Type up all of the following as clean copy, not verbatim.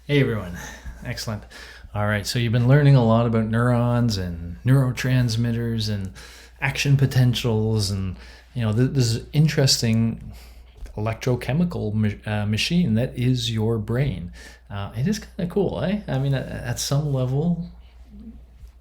Hey everyone. Excellent. All right, so you've been learning a lot about neurons and neurotransmitters and action potentials and this interesting electrochemical machine that is your brain. It is kind of cool, eh? I mean, at some level,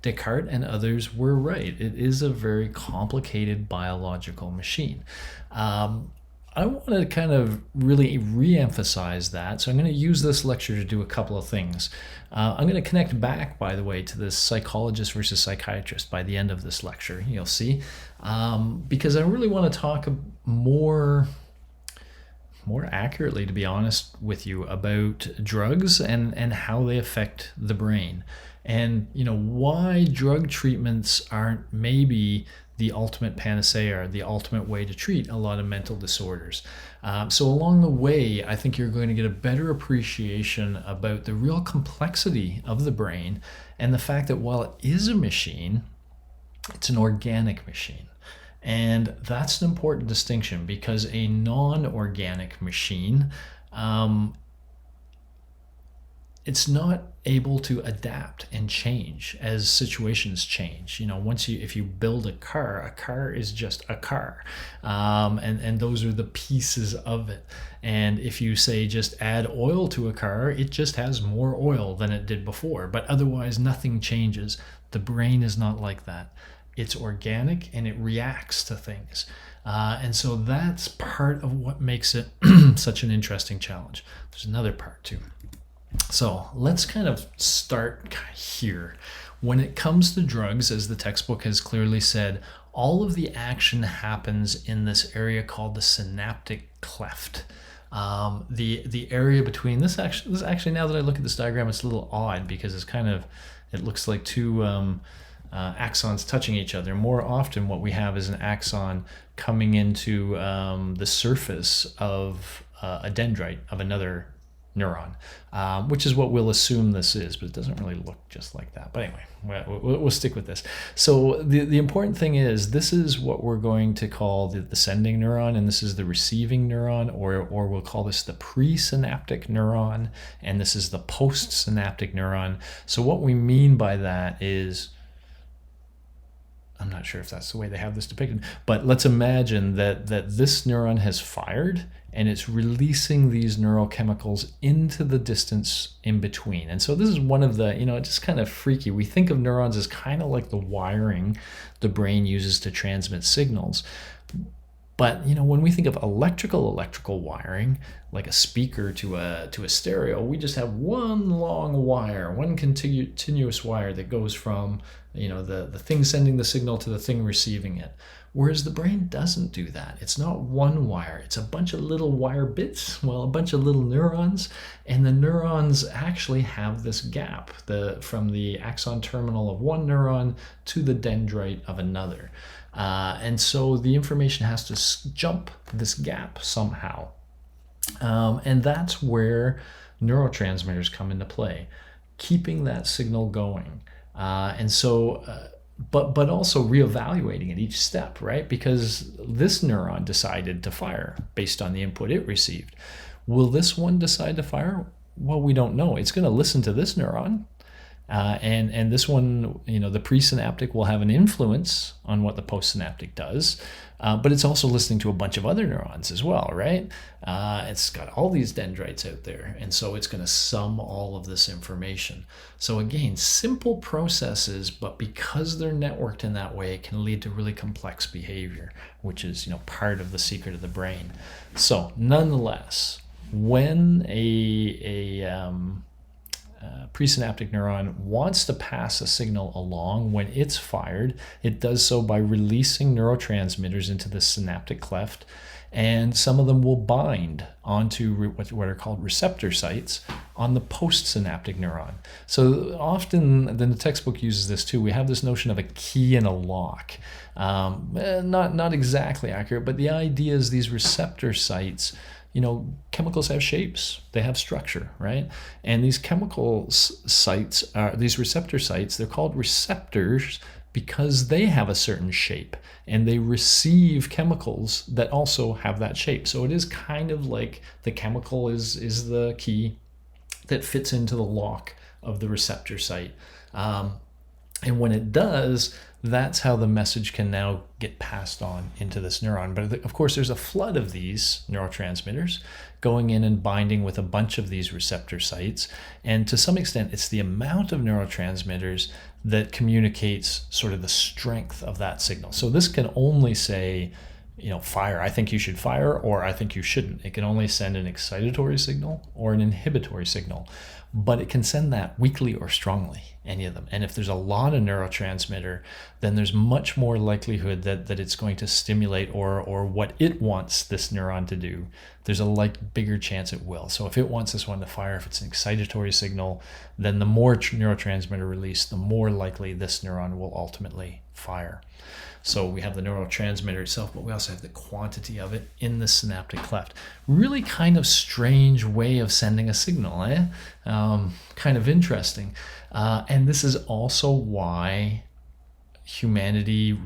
Descartes and others were right. It is a very complicated biological machine. Um, I want to kind of really re-emphasize that. So I'm going to use this lecture to do a couple of things. I'm going to connect back, by the way, to this psychologist versus psychiatrist by the end of this lecture. You'll see, because I really want to talk more accurately, to be honest with you, about drugs and how they affect the brain, and why drug treatments aren't maybe the ultimate panacea or the ultimate way to treat a lot of mental disorders. So along the way, I think you're going to get a better appreciation about the real complexity of the brain and the fact that while it is a machine, it's an organic machine. And that's an important distinction because a non-organic machine, it's not able to adapt and change as situations change. If you build a car is just a car, and those are the pieces of it. And if you say just add oil to a car, it just has more oil than it did before. But otherwise, nothing changes. The brain is not like that. It's organic and it reacts to things. And so that's part of what makes it such an interesting challenge. There's another part too. So let's kind of start here. When it comes to drugs, as the textbook has clearly said, all of the action happens in this area called the synaptic cleft. The area between this actually, now that I look at this diagram, it's a little odd because it looks like two axons touching each other. More often what we have is an axon coming into the surface of a dendrite of another neuron, which is what we'll assume this is, but it doesn't really look just like that. But anyway, we'll stick with this. So the important thing is this is what we're going to call the sending neuron, and this is the receiving neuron, or we'll call this the presynaptic neuron, and this is the postsynaptic neuron. So what we mean by that is, I'm not sure if that's the way they have this depicted, but let's imagine that this neuron has fired and it's releasing these neurochemicals into the distance in between. And so this is one of the, it's just kind of freaky. We think of neurons as kind of like the wiring the brain uses to transmit signals. But when we think of electrical wiring, like a speaker to a stereo, we just have one long wire, one continuous wire that goes from the thing sending the signal to the thing receiving it. Whereas the brain doesn't do that. It's not one wire. It's a bunch of little wire bits, a bunch of little neurons, and the neurons actually have this gap from the axon terminal of one neuron to the dendrite of another. And so the information has to jump this gap somehow. And that's where neurotransmitters come into play, keeping that signal going. But also reevaluating at each step, right? Because this neuron decided to fire based on the input it received. Will this one decide to fire? Well, we don't know. It's going to listen to this neuron. And this one, the presynaptic will have an influence on what the postsynaptic does, but it's also listening to a bunch of other neurons as well, right? It's got all these dendrites out there, and so it's going to sum all of this information. So again, simple processes, but because they're networked in that way, it can lead to really complex behavior, which is part of the secret of the brain. So nonetheless, when a presynaptic neuron wants to pass a signal along, when it's fired, it does so by releasing neurotransmitters into the synaptic cleft, and some of them will bind onto what are called receptor sites on the postsynaptic neuron. So often, then the textbook uses this too, we have this notion of a key and a lock. Not exactly accurate, but the idea is these receptor sites, chemicals have shapes, they have structure, right? And these chemical sites, these receptor sites, they're called receptors because they have a certain shape and they receive chemicals that also have that shape. So it is kind of like the chemical is the key that fits into the lock of the receptor site. And when it does, that's how the message can now get passed on into this neuron. But of course, there's a flood of these neurotransmitters going in and binding with a bunch of these receptor sites. And to some extent, it's the amount of neurotransmitters that communicates sort of the strength of that signal. So this can only say, fire, I think you should fire, or I think you shouldn't. It can only send an excitatory signal or an inhibitory signal, but it can send that weakly or strongly, any of them. And if there's a lot of neurotransmitter, then there's much more likelihood that it's going to stimulate or what it wants this neuron to do. There's a bigger chance it will. So if it wants this one to fire, if it's an excitatory signal, then the more neurotransmitter release, the more likely this neuron will ultimately fire. So we have the neurotransmitter itself, but we also have the quantity of it in the synaptic cleft. Really kind of strange way of sending a signal, eh? Kind of interesting. And this is also why humanity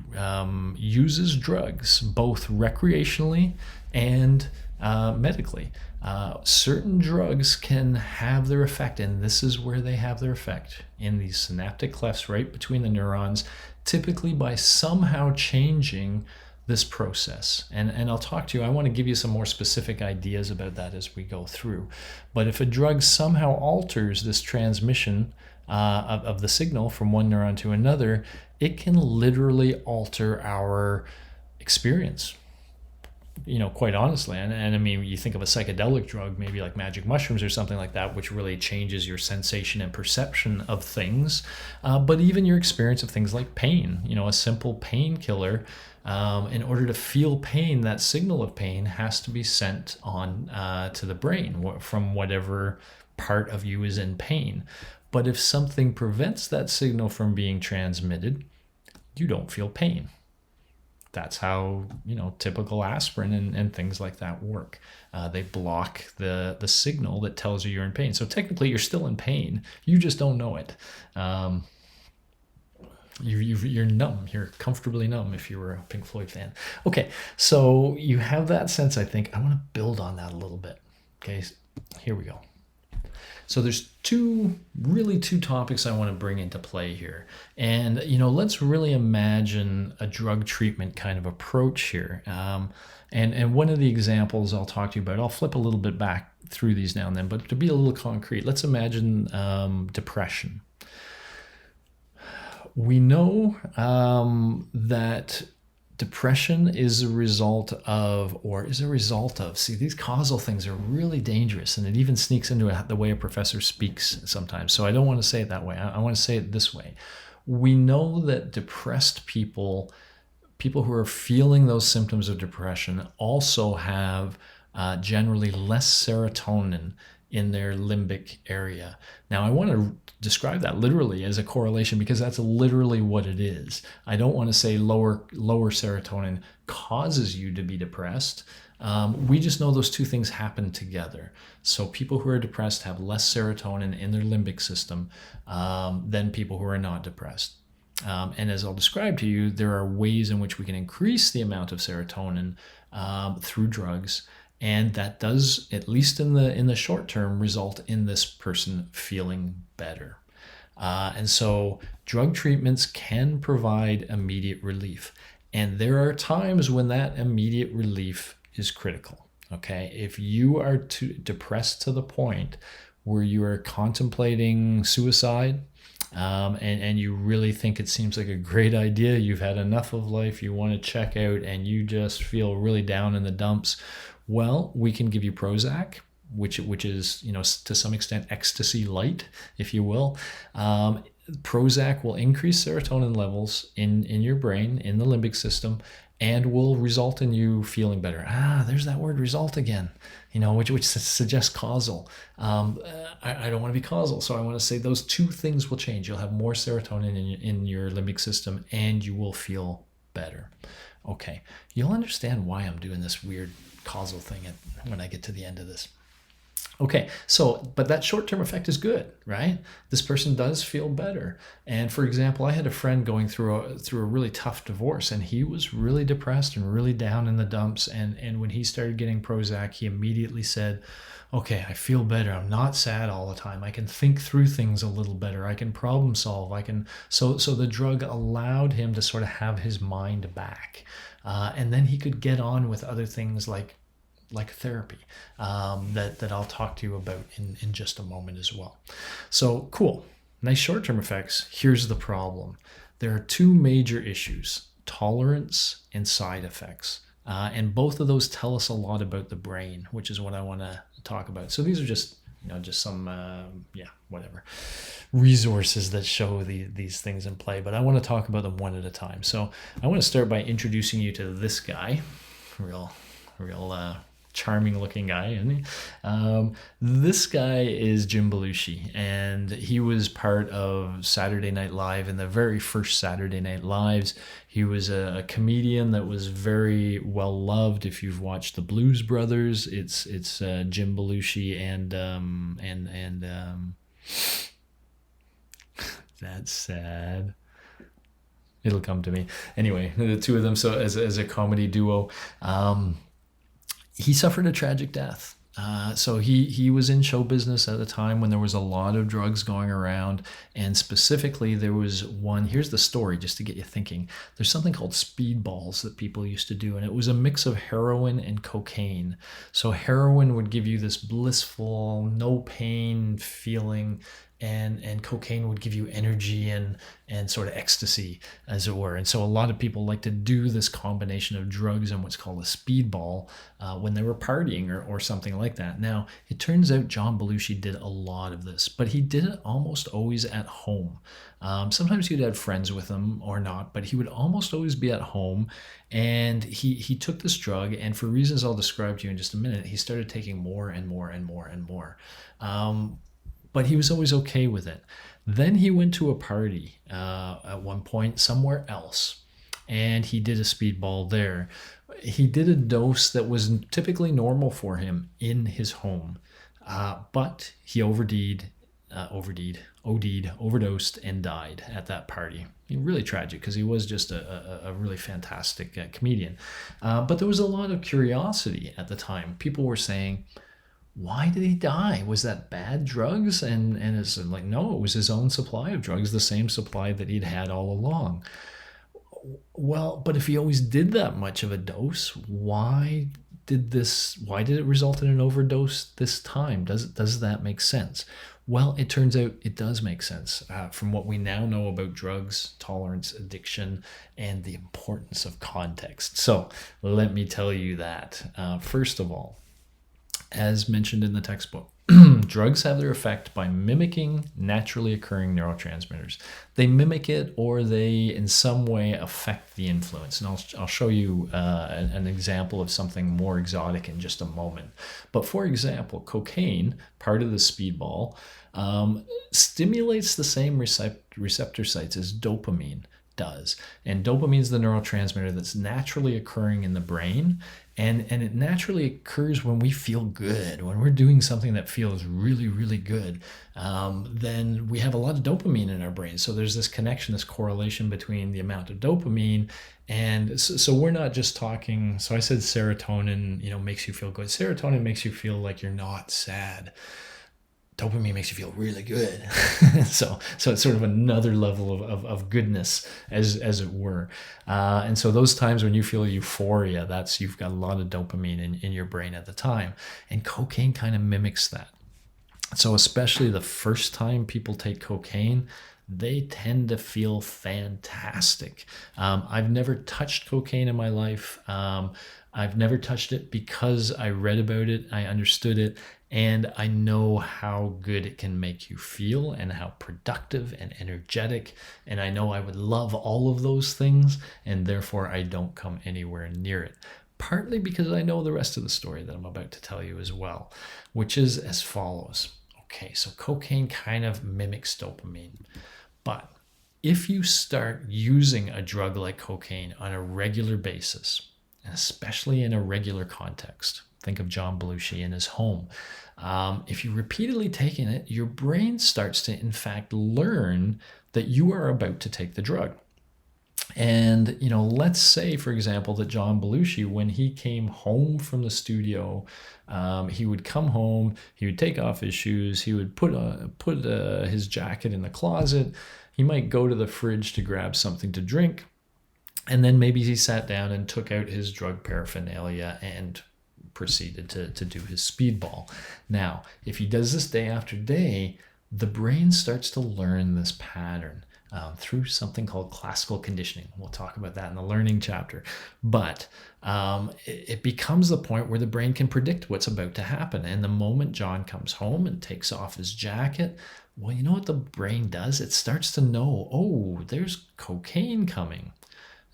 uses drugs, both recreationally and medically. Certain drugs can have their effect, and this is where they have their effect, in these synaptic clefts right between the neurons, typically by somehow changing this process. And I'll talk to you, I want to give you some more specific ideas about that as we go through. But if a drug somehow alters this transmission of the signal from one neuron to another, it can literally alter our experience. Quite honestly. And I mean, you think of a psychedelic drug, maybe like magic mushrooms or something like that, which really changes your sensation and perception of things. But even your experience of things like pain, a simple painkiller, in order to feel pain, that signal of pain has to be sent on to the brain from whatever part of you is in pain. But if something prevents that signal from being transmitted, you don't feel pain. That's how, typical aspirin and things like that work. They block the signal that tells you you're in pain. So technically you're still in pain. You just don't know it. You're numb. You're comfortably numb if you were a Pink Floyd fan. Okay, so you have that sense, I think. I want to build on that a little bit. Okay, here we go. So there's two topics I want to bring into play here. And, let's really imagine a drug treatment kind of approach here. And one of the examples I'll talk to you about, I'll flip a little bit back through these now and then, but to be a little concrete, let's imagine depression. We know that depression is a result of, see, these causal things are really dangerous, and it even sneaks into the way a professor speaks sometimes. So I don't want to say it that way. I want to say it this way. We know that depressed people who are feeling those symptoms of depression also have generally less serotonin in their limbic area. Now, I want to describe that literally as a correlation because that's literally what it is. I don't want to say lower serotonin causes you to be depressed. We just know those two things happen together. So people who are depressed have less serotonin in their limbic system than people who are not depressed. And as I'll describe to you, there are ways in which we can increase the amount of serotonin through drugs. And that does, at least in the short term, result in this person feeling better. And so drug treatments can provide immediate relief. And there are times when that immediate relief is critical. Okay, if you are depressed to the point where you are contemplating suicide, and you really think it seems like a great idea, you've had enough of life, you want to check out, and you just feel really down in the dumps, well, we can give you Prozac, which is, to some extent ecstasy light, if you will. Prozac will increase serotonin levels in your brain, in the limbic system, and will result in you feeling better. There's that word result again, which suggests causal. I don't want to be causal, so I want to say those two things will change. You'll have more serotonin in your limbic system, and you will feel better. Okay, you'll understand why I'm doing this weird causal thing when I get to the end of this. Okay, so, but that short term effect is good, right? This person does feel better. And for example, I had a friend going through a really tough divorce, and he was really depressed and really down in the dumps. And when he started getting Prozac, he immediately said, okay, I feel better. I'm not sad all the time. I can think through things a little better. I can problem solve. I can. So the drug allowed him to sort of have his mind back. And then he could get on with other things like therapy, that I'll talk to you about in just a moment as well. So cool, nice short-term effects. Here's the problem. There are two major issues: tolerance and side effects. And both of those tell us a lot about the brain, which is what I want to talk about. So these are just just some whatever resources that show these things in play. But I want to talk about them one at a time. So I want to start by introducing you to this guy, real charming looking guy, isn't he? This guy is Jim Belushi, and he was part of Saturday Night Live in the very first Saturday Night Lives. He was a comedian that was very well loved. If you've watched the Blues Brothers, it's Jim Belushi and that's sad. It'll come to me. Anyway, the two of them, so as a comedy duo. He suffered a tragic death. So he was in show business at a time when there was a lot of drugs going around, and specifically there was one. Here's the story, just to get you thinking. There's something called speedballs that people used to do, and it was a mix of heroin and cocaine. So heroin would give you this blissful, no pain feeling, and cocaine would give you energy and sort of ecstasy, as it were. And so a lot of people like to do this combination of drugs and what's called a speedball when they were partying or something like that. Now, it turns out John Belushi did a lot of this, but he did it almost always at home. Sometimes he'd have friends with him or not, but he would almost always be at home. And he took this drug, and for reasons I'll describe to you in just a minute, he started taking more and more and more and more. But he was always okay with it. Then he went to a party at one point somewhere else, and he did a speedball there. He did a dose that was typically normal for him in his home, but he overdosed, and died at that party. Really tragic, because he was just a really fantastic comedian. But there was a lot of curiosity at the time. People were saying, why did he die? Was that bad drugs? And it's like, no, it was his own supply of drugs, the same supply that he'd had all along. Well, but if he always did that much of a dose, why did it result in an overdose this time? Does that make sense? Well, it turns out it does make sense from what we now know about drugs, tolerance, addiction, and the importance of context. So let me tell you that. First of all, as mentioned in the textbook, drugs have their effect by mimicking naturally occurring neurotransmitters. They mimic it, or they in some way affect the influence. And I'll show you an example of something more exotic in just a moment. But for example, cocaine, part of the speedball, stimulates the same receptor sites as dopamine does. And dopamine is the neurotransmitter that's naturally occurring in the brain. And it naturally occurs when we feel good, when we're doing something that feels really, really good. Then we have a lot of dopamine in our brain. So there's this connection, this correlation between the amount of dopamine. And so we're not just talking. So I said serotonin, makes you feel good. Serotonin makes you feel like you're not sad. Dopamine makes you feel really good. so it's sort of another level of goodness, as it were. And so those times when you feel euphoria, you've got a lot of dopamine in your brain at the time. And cocaine kind of mimics that. So especially the first time people take cocaine, they tend to feel fantastic. I've never touched cocaine in my life. I've never touched it because I read about it, I understood it, and I know how good it can make you feel and how productive and energetic. And I know I would love all of those things, and therefore I don't come anywhere near it. Partly because I know the rest of the story that I'm about to tell you as well, which is as follows. Okay, so cocaine kind of mimics dopamine. But if you start using a drug like cocaine on a regular basis, and especially in a regular context, think of John Belushi in his home, If you repeatedly taking it, your brain starts to, in fact, learn that you are about to take the drug. And, let's say, for example, that John Belushi, when he came home from the studio, he would come home, he would take off his shoes, he would put his jacket in the closet, he might go to the fridge to grab something to drink, and then maybe he sat down and took out his drug paraphernalia and proceeded to do his speedball. Now, if he does this day after day, the brain starts to learn this pattern through something called classical conditioning. We'll talk about that in the learning chapter. But it becomes the point where the brain can predict what's about to happen. And the moment John comes home and takes off his jacket, well, you know what the brain does? It starts to know, oh, there's cocaine coming.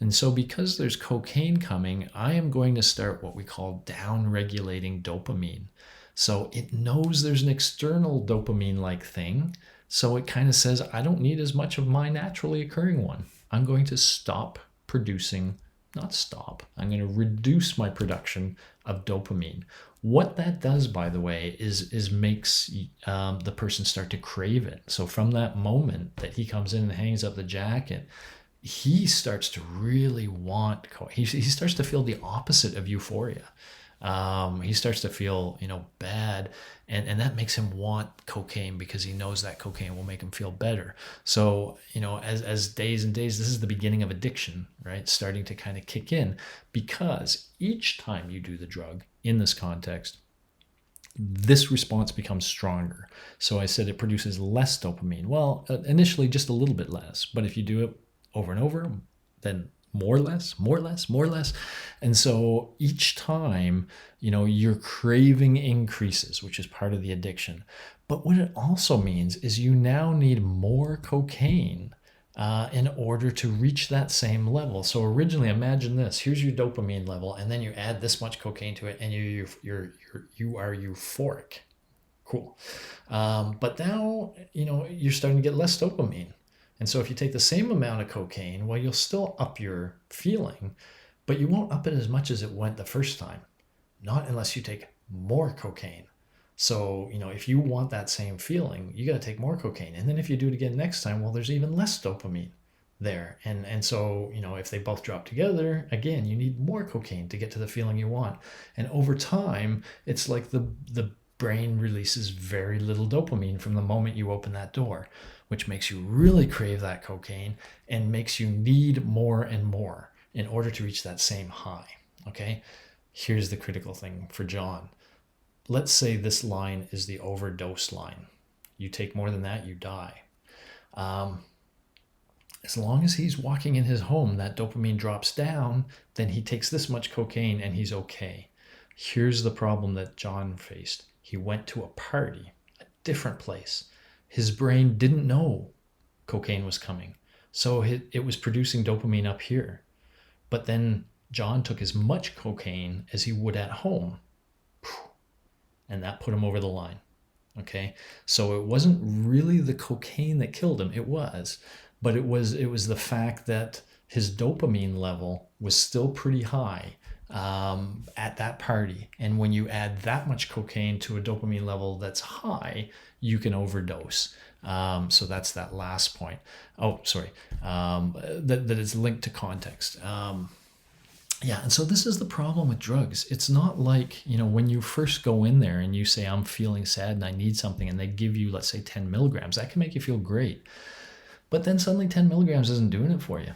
And so because there's cocaine coming, I am going to start what we call down-regulating dopamine. So it knows there's an external dopamine-like thing. So it kind of says, I don't need as much of my naturally occurring one. I'm going to stop producing, not stop, I'm going to reduce my production of dopamine. What that does, by the way, is makes the person start to crave it. So from that moment that he comes in and hangs up the jacket, he starts to really want, he starts to feel the opposite of euphoria. He starts to feel, bad, and that makes him want cocaine because he knows that cocaine will make him feel better. So, as days and days, this is the beginning of addiction, right? Starting to kind of kick in, because each time you do the drug in this context, this response becomes stronger. So I said it produces less dopamine. Well, initially just a little bit less, but if you do it over and over, then more, less. And so each time, your craving increases, which is part of the addiction. But what it also means is you now need more cocaine in order to reach that same level. So originally, imagine this: here's your dopamine level, and then you add this much cocaine to it, and you are euphoric. Cool. But now, you're starting to get less dopamine. And so if you take the same amount of cocaine, well, you'll still up your feeling, but you won't up it as much as it went the first time. Not unless you take more cocaine. So, if you want that same feeling, you got to take more cocaine. And then if you do it again next time, well, there's even less dopamine there. And so, if they both drop together, again, you need more cocaine to get to the feeling you want. And over time, it's like the brain releases very little dopamine from the moment you open that door, which makes you really crave that cocaine and makes you need more and more in order to reach that same high. Okay? Here's the critical thing for John. Let's say this line is the overdose line. You take more than that, you die. As long as he's walking in his home, that dopamine drops down, then he takes this much cocaine and he's okay. Here's the problem that John faced. He went to a party, a different place. His brain didn't know cocaine was coming. So it was producing dopamine up here. But then John took as much cocaine as he would at home. And that put him over the line. Okay? So it wasn't really the cocaine that killed him. It was. But it was the fact that his dopamine level was still pretty high at that party. And when you add that much cocaine to a dopamine level that's high, you can overdose. So that's that last point. Oh, sorry. That is linked to context. Yeah, and so this is the problem with drugs. It's not like, when you first go in there and you say, I'm feeling sad and I need something, and they give you, let's say, 10 milligrams. That can make you feel great. But then suddenly 10 milligrams isn't doing it for you.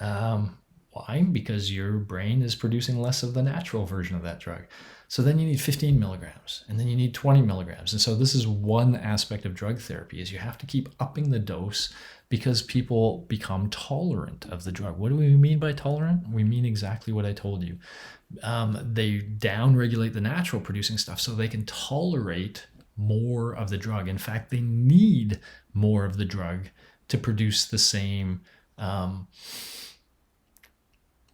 Why? Because your brain is producing less of the natural version of that drug. So then you need 15 milligrams, and then you need 20 milligrams. And so this is one aspect of drug therapy, is you have to keep upping the dose because people become tolerant of the drug. What do we mean by tolerant? We mean exactly what I told you. They down-regulate the natural producing stuff so they can tolerate more of the drug. In fact, they need more of the drug to produce the same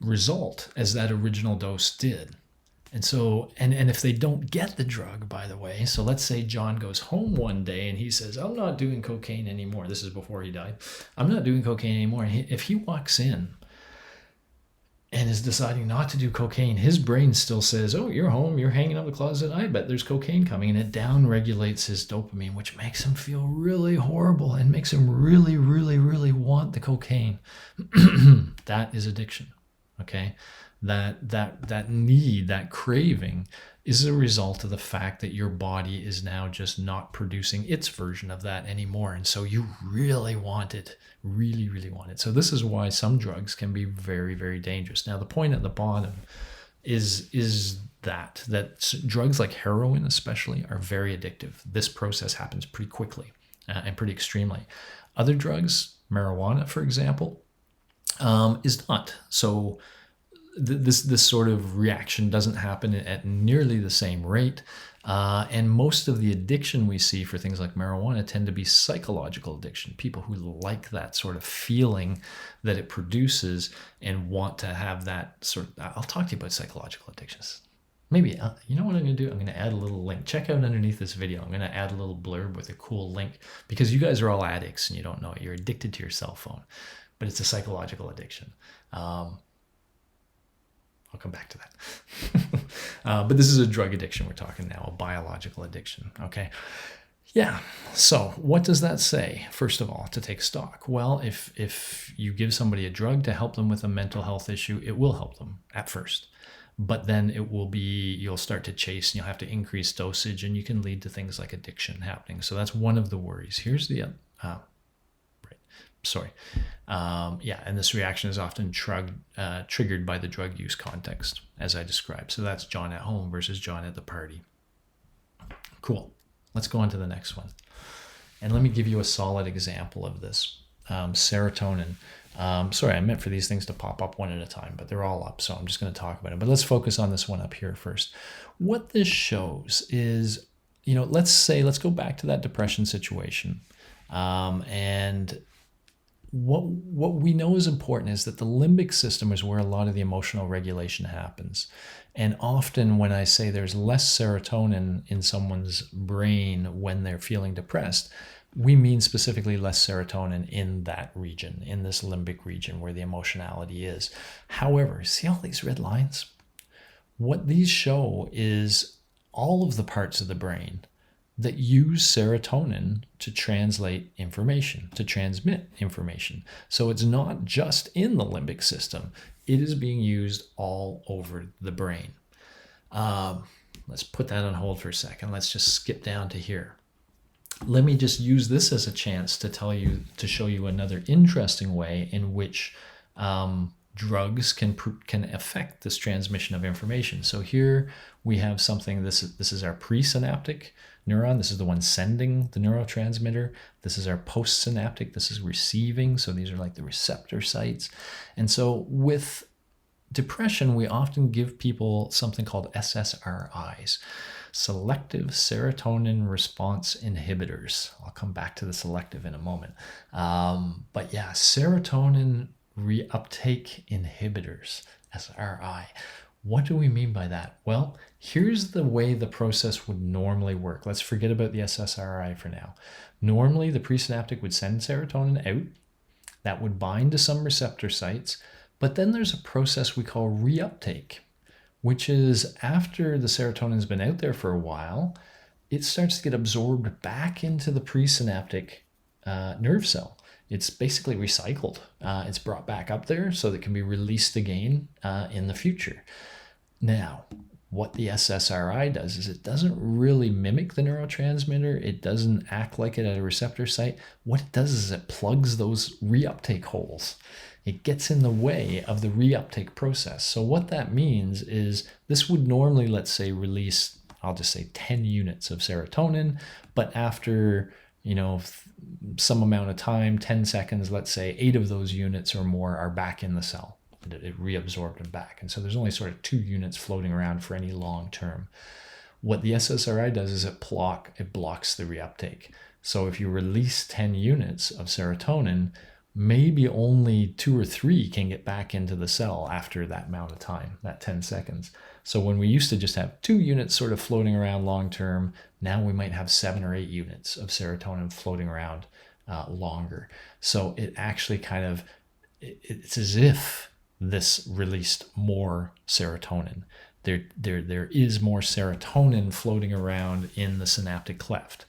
result as that original dose did. And so, and if they don't get the drug, by the way, so let's say John goes home one day and he says, I'm not doing cocaine anymore. This is before he died. I'm not doing cocaine anymore. And if he walks in and is deciding not to do cocaine, his brain still says, oh, you're home, you're hanging out in the closet, I bet there's cocaine coming. And it down regulates his dopamine, which makes him feel really horrible and makes him really, really, really want the cocaine. That is addiction. Okay. That need, that craving is a result of the fact that your body is now just not producing its version of that anymore. And so you really want it, really, really want it. So this is why some drugs can be very, very dangerous. Now, the point at the bottom is that drugs like heroin especially are very addictive. This process happens pretty quickly and pretty extremely. Other drugs, marijuana, for example, is not. So this sort of reaction doesn't happen at nearly the same rate. And most of the addiction we see for things like marijuana tend to be psychological addiction. People who like that sort of feeling that it produces and want to have that sort of, I'll talk to you about psychological addictions. Maybe, you know what I'm going to do? I'm going to add a little link. Check out underneath this video. I'm going to add a little blurb with a cool link because you guys are all addicts and you don't know it. You're addicted to your cell phone, but it's a psychological addiction. I'll come back to that. But this is a drug addiction we're talking now, a biological addiction, okay? Yeah, so what does that say, first of all, to take stock? Well, if you give somebody a drug to help them with a mental health issue, it will help them at first. But then you'll start to chase and you'll have to increase dosage and you can lead to things like addiction happening. So that's one of the worries. Here's the and this reaction is often triggered by the drug use context, as I described. So that's John at home versus John at the party. Cool. Let's go on to the next one. And let me give you a solid example of this. Serotonin. Sorry, I meant for these things to pop up one at a time, but they're all up, so I'm just going to talk about it. But let's focus on this one up here first. What this shows is, let's go back to that depression situation. And what we know is important is that the limbic system is where a lot of the emotional regulation happens. And often when I say there's less serotonin in someone's brain when they're feeling depressed, we mean specifically less serotonin in that region, in this limbic region where the emotionality is. However, see all these red lines? What these show is all of the parts of the brain that use serotonin to translate information, to transmit information. So it's not just in the limbic system. It is being used all over the brain. Let's put that on hold for a second. Let's just skip down to here. Let me just use this as a chance to show you another interesting way in which drugs can affect this transmission of information. So here we have something, this is our presynaptic neuron. This is the one sending the neurotransmitter. This is our postsynaptic. This is receiving. So these are like the receptor sites. And so with depression, we often give people something called SSRIs, selective serotonin response inhibitors. I'll come back to the selective in a moment. But yeah, serotonin reuptake inhibitors, SRI. What do we mean by that? Well, here's the way the process would normally work. Let's forget about the SSRI for now. Normally, the presynaptic would send serotonin out. That would bind to some receptor sites. But then there's a process we call reuptake, which is after the serotonin's been out there for a while, it starts to get absorbed back into the presynaptic nerve cell. It's basically recycled. It's brought back up there so that it can be released again in the future. Now, what the SSRI does is it doesn't really mimic the neurotransmitter. It doesn't act like it at a receptor site. What it does is it plugs those reuptake holes. It gets in the way of the reuptake process. So what that means is this would normally, let's say, release, I'll just say 10 units of serotonin, but after some amount of time, 10 seconds, let's say 8 of those units or more are back in the cell. It reabsorbed them back. And so there's only sort of 2 units floating around for any long term. What the SSRI does is it blocks the reuptake. So if you release 10 units of serotonin, maybe only 2 or 3 can get back into the cell after that amount of time, that 10 seconds. So when we used to just have 2 units sort of floating around long term, now we might have 7 or 8 units of serotonin floating around longer. So it actually it's as if this released more serotonin. There is more serotonin floating around in the synaptic cleft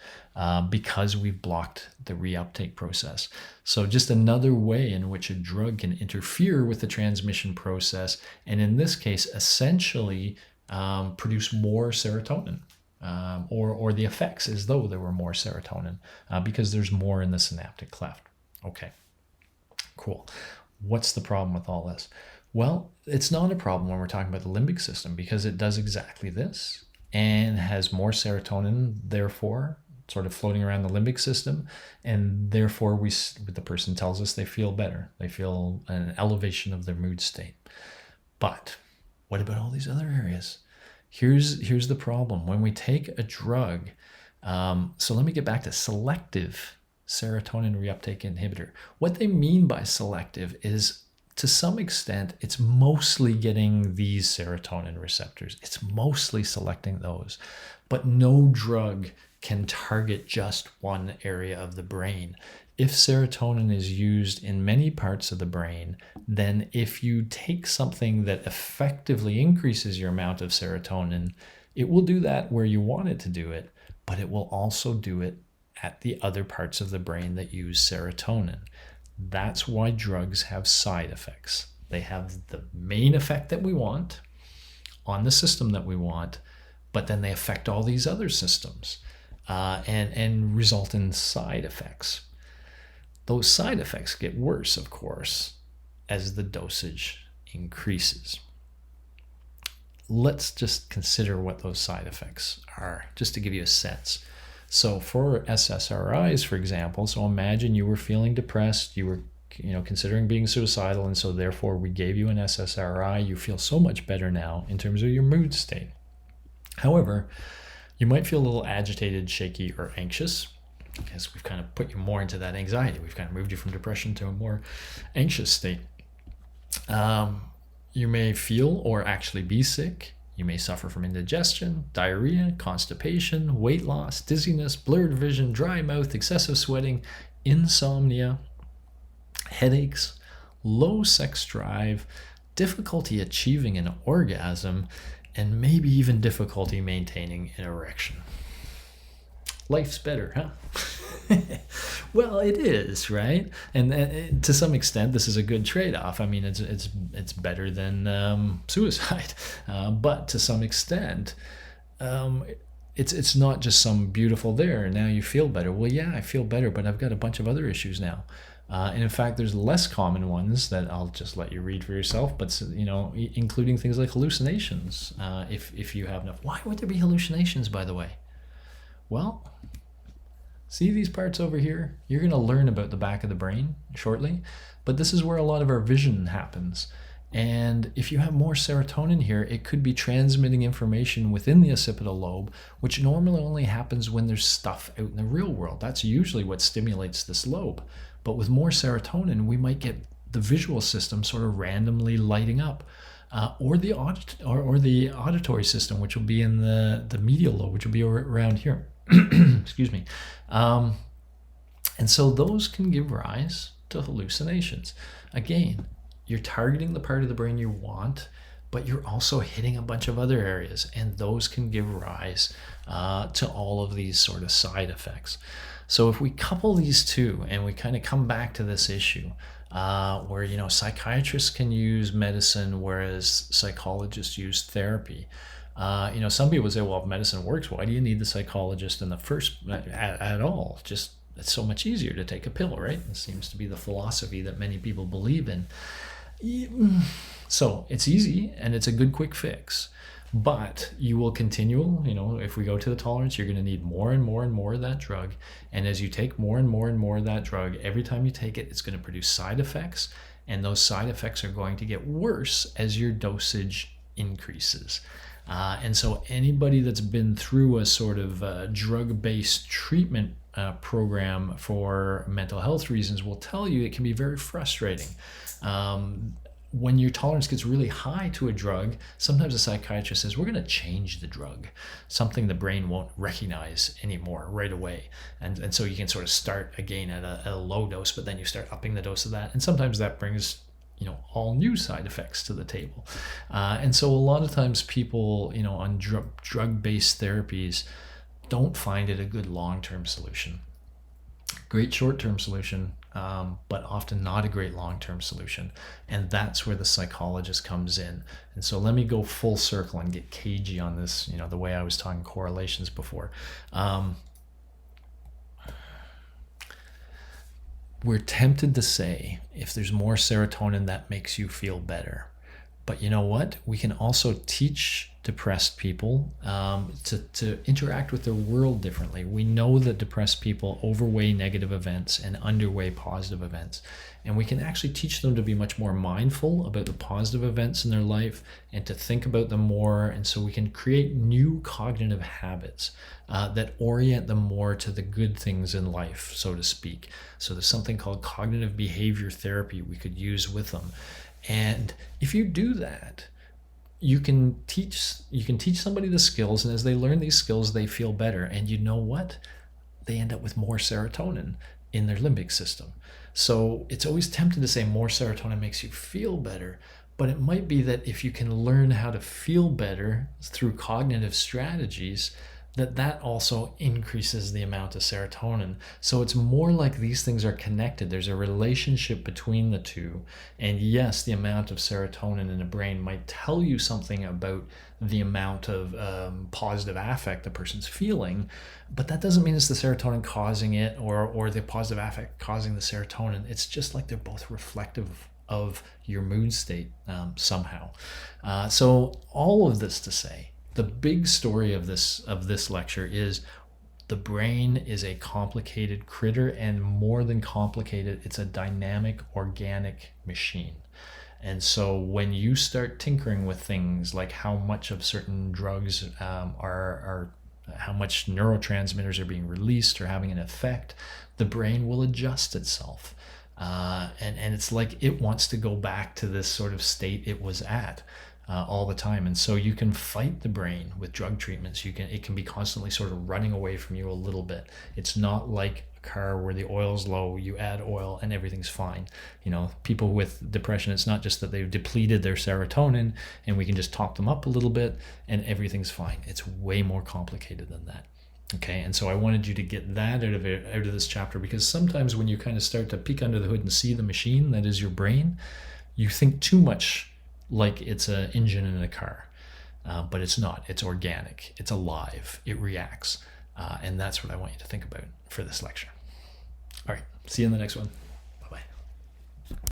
because we've blocked the reuptake process. So just another way in which a drug can interfere with the transmission process, and in this case, essentially produce more serotonin. Or the effects as though there were more serotonin because there's more in the synaptic cleft. Okay, cool. What's the problem with all this? Well, it's not a problem when we're talking about the limbic system because it does exactly this and has more serotonin, therefore, sort of floating around the limbic system. And therefore, the person tells us they feel better. They feel an elevation of their mood state. But what about all these other areas? Here's the problem. When we take a drug, so let me get back to selective serotonin reuptake inhibitor. What they mean by selective is, to some extent, it's mostly getting these serotonin receptors. It's mostly selecting those. But no drug can target just one area of the brain. If serotonin is used in many parts of the brain, then if you take something that effectively increases your amount of serotonin, it will do that where you want it to do it, but it will also do it at the other parts of the brain that use serotonin. That's why drugs have side effects. They have the main effect that we want on the system that we want, but then they affect all these other systems and result in side effects. Those side effects get worse, of course, as the dosage increases. Let's just consider what those side effects are, just to give you a sense. So for SSRIs, for example, so imagine you were feeling depressed, you were considering being suicidal, and so therefore we gave you an SSRI. You feel so much better now in terms of your mood state. However, you might feel a little agitated, shaky, or anxious, because we've kind of put you more into that anxiety. We've kind of moved you from depression to a more anxious state. You may feel or actually be sick. You may suffer from indigestion, diarrhea, constipation, weight loss, dizziness, blurred vision, dry mouth, excessive sweating, insomnia, headaches, low sex drive, difficulty achieving an orgasm, and maybe even difficulty maintaining an erection. Life's better, huh? Well, it is, right? And to some extent, this is a good trade-off. I mean, it's better than suicide, but to some extent, it's not just some beautiful there. Now you feel better. Well, yeah, I feel better, but I've got a bunch of other issues now. And in fact, there's less common ones that I'll just let you read for yourself, but including things like hallucinations. If you have enough, why would there be hallucinations, by the way? Well, see these parts over here? You're going to learn about the back of the brain shortly, but this is where a lot of our vision happens. And if you have more serotonin here, it could be transmitting information within the occipital lobe, which normally only happens when there's stuff out in the real world. That's usually what stimulates this lobe. But with more serotonin, we might get the visual system sort of randomly lighting up. Or the auditory system, which will be in the medial lobe, which will be around here. Excuse me. And so those can give rise to hallucinations. Again, you're targeting the part of the brain you want, but you're also hitting a bunch of other areas, and those can give rise to all of these sort of side effects. So if we couple these two and we kind of come back to this issue, where psychiatrists can use medicine, whereas psychologists use therapy. Some people say, well, if medicine works, why do you need the psychologist in the first at all? Just it's so much easier to take a pill, right? It seems to be the philosophy that many people believe in. So it's easy and it's a good quick fix. But you will continue, if we go to the tolerance, you're going to need more and more and more of that drug. And as you take more and more and more of that drug, every time you take it, it's going to produce side effects. And those side effects are going to get worse as your dosage increases. And so anybody that's been through a sort of drug-based treatment program for mental health reasons will tell you it can be very frustrating. When your tolerance gets really high to a drug, sometimes a psychiatrist says, we're going to change the drug, something the brain won't recognize anymore right away. And so you can sort of start again at a low dose, but then you start upping the dose of that. And sometimes that brings all new side effects to the table. And so a lot of times people, on drug-based therapies don't find it a good long-term solution. Great short-term solution, but often not a great long-term solution. And that's where the psychologist comes in. And so let me go full circle and get cagey on this, the way I was talking correlations before. We're tempted to say, if there's more serotonin, that makes you feel better. But you know what? We can also teach depressed people to interact with their world differently. We know that depressed people overweigh negative events and underweigh positive events. And we can actually teach them to be much more mindful about the positive events in their life and to think about them more. And so we can create new cognitive habits that orient them more to the good things in life, so to speak. So there's something called cognitive behavior therapy we could use with them. And if you do that, you can teach somebody the skills, and as they learn these skills, they feel better. And you know what? They end up with more serotonin in their limbic system. So it's always tempting to say more serotonin makes you feel better, but it might be that if you can learn how to feel better through cognitive strategies, that also increases the amount of serotonin. So it's more like these things are connected. There's a relationship between the two. And yes, the amount of serotonin in the brain might tell you something about the amount of positive affect the person's feeling, but that doesn't mean it's the serotonin causing it or the positive affect causing the serotonin. It's just like they're both reflective of your mood state somehow. So all of this to say, the big story of this lecture is the brain is a complicated critter, and more than complicated, it's a dynamic, organic machine. And so when you start tinkering with things like how much of certain drugs are how much neurotransmitters are being released or having an effect, the brain will adjust itself. And it's like it wants to go back to this sort of state it was at. All the time. And so you can fight the brain with drug treatments. It can be constantly sort of running away from you a little bit. It's not like a car where the oil's low, you add oil and everything's fine. People with depression, it's not just that they've depleted their serotonin and we can just top them up a little bit and everything's fine. It's way more complicated than that. Okay, and so I wanted you to get that out of this chapter, because sometimes when you kind of start to peek under the hood and see the machine that is your brain, you think too much like it's an engine in a car, but it's not. It's organic. It's alive. It reacts. And that's what I want you to think about for this lecture. All right. See you in the next one. Bye-bye.